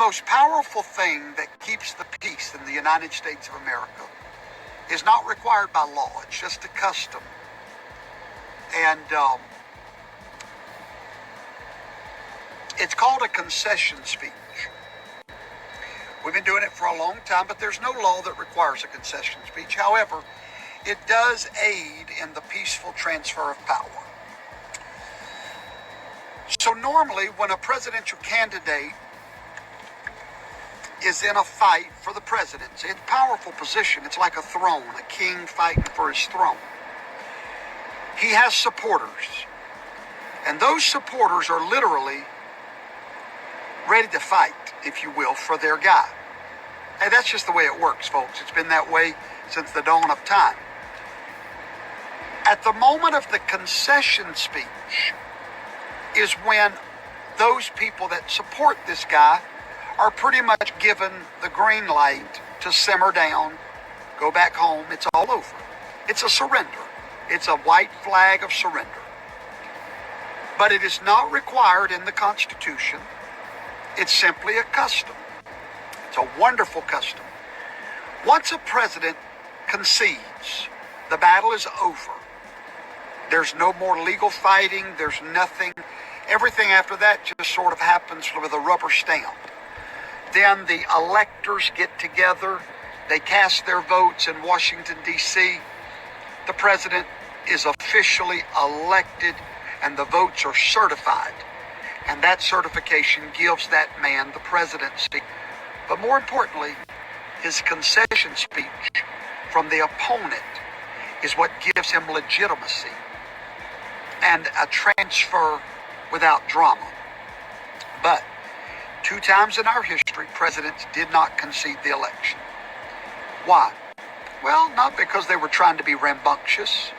most powerful thing that keeps the peace in the United States of America is not required by law. It's just a custom. And it's called a concession speech. We've been doing it for a long time, but there's no law that requires a concession speech. However, it does aid in the peaceful transfer of power. So normally when a presidential candidate is in a fight for the presidency, it's a powerful position. It's like a throne, a king fighting for his throne. He has supporters. And those supporters are literally ready to fight, if you will, for their guy. Hey, that's just the way it works, folks. It's been that way since the dawn of time. At the moment of the concession speech is when those people that support this guy are pretty much given the green light to simmer down, go back home. It's all over. It's a surrender. It's a white flag of surrender. But it is not required in the Constitution. It's simply a custom. It's a wonderful custom. Once a president concedes, the battle is over. There's no more legal fighting. There's nothing. Everything after that just sort of happens with a rubber stamp. Then the electors get together. They cast their votes in Washington, D.C. The president is officially elected and the votes are certified. And that certification gives that man the presidency. But more importantly, his concession speech from the opponent is what gives him legitimacy and a transfer without drama. But 2 times in our history, presidents did not concede the election. Why? Well, not because they were trying to be rambunctious,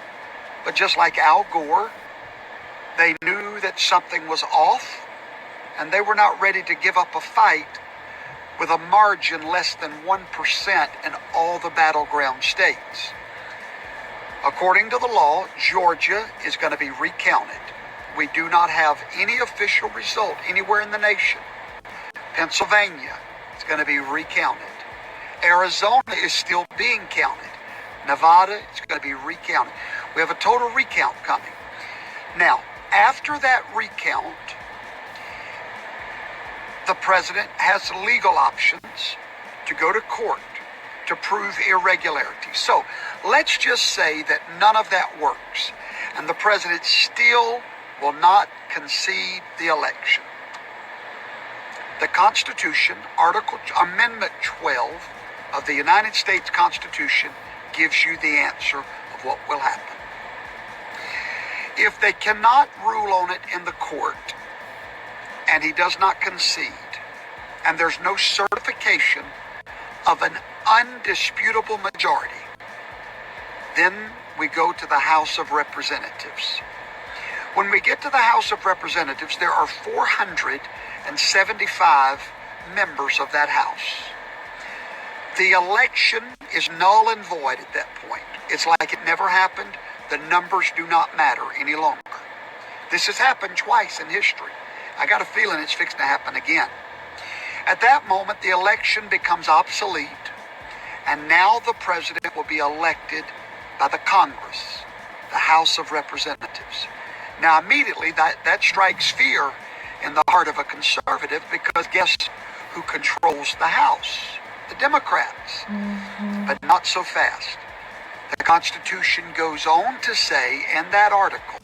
but just like Al Gore, they knew that something was off, and they were not ready to give up a fight with a margin less than 1% in all the battleground states. According to the law, Georgia is going to be recounted. We do not have any official result anywhere in the nation. Pennsylvania is going to be recounted. Arizona is still being counted. Nevada is going to be recounted. We have a total recount coming. Now, after that recount, the president has legal options to go to court to prove irregularity. So let's just say that none of that works and the president still will not concede the election. The Constitution, Amendment 12 of the United States Constitution gives you the answer of what will happen. If they cannot rule on it in the court and he does not concede and there's no certification of an undisputable majority, then we go to the House of Representatives. When we get to the House of Representatives, there are 475 members of that House. The election is null and void at that point. It's like it never happened. The numbers do not matter any longer. This has happened twice in history. I got a feeling it's fixing to happen again. At that moment, the election becomes obsolete, and now the president will be elected by the Congress, the House of Representatives. Now, immediately, that strikes fear in the heart of a conservative, because guess who controls the House? The Democrats. But not so fast. The Constitution goes on to say in that article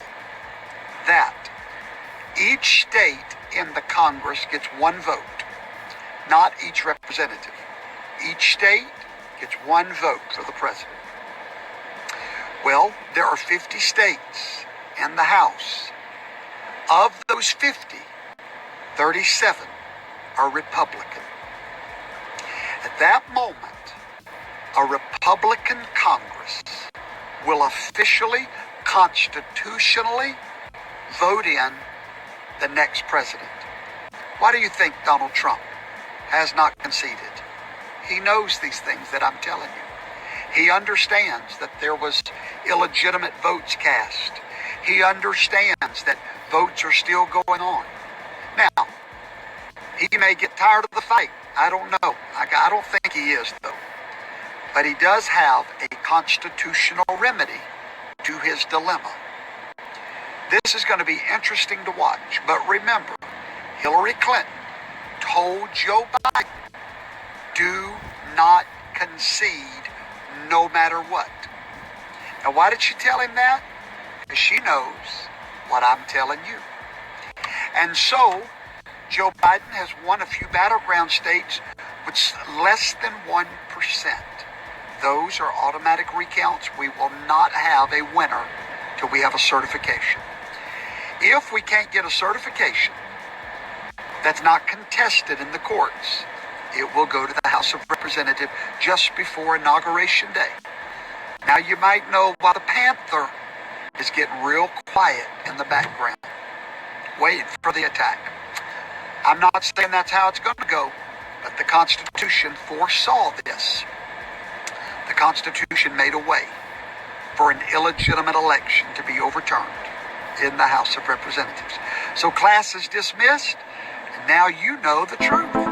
that each state in the Congress gets one vote, not each representative. Each state gets one vote for the president. Well, there are 50 states in the House. Of those 50, 37 are Republican. At that moment, a Republican Congress will officially, constitutionally vote in the next president. Why do you think Donald Trump has not conceded? He knows these things that I'm telling you. He understands that there was illegitimate votes cast. He understands that votes are still going on. Now, He may get tired of the fight. I don't know. I don't think he is, though. But he does have a constitutional remedy to his dilemma. This is going to be interesting to watch. But remember, Hillary Clinton told Joe Biden, do not concede no matter what. Now, why did she tell him that? Because she knows what I'm telling you. And so, Joe Biden has won a few battleground states with less than 1%. Those are automatic recounts. We will not have a winner till we have a certification. If we can't get a certification that's not contested in the courts, it will go to the House of Representatives just before Inauguration Day. Now you might know why the Panther is getting real quiet in the background, waiting for the attack. I'm not saying that's how it's going to go, but the Constitution foresaw this. The Constitution made a way for an illegitimate election to be overturned in the House of Representatives. So class is dismissed, and now you know the truth.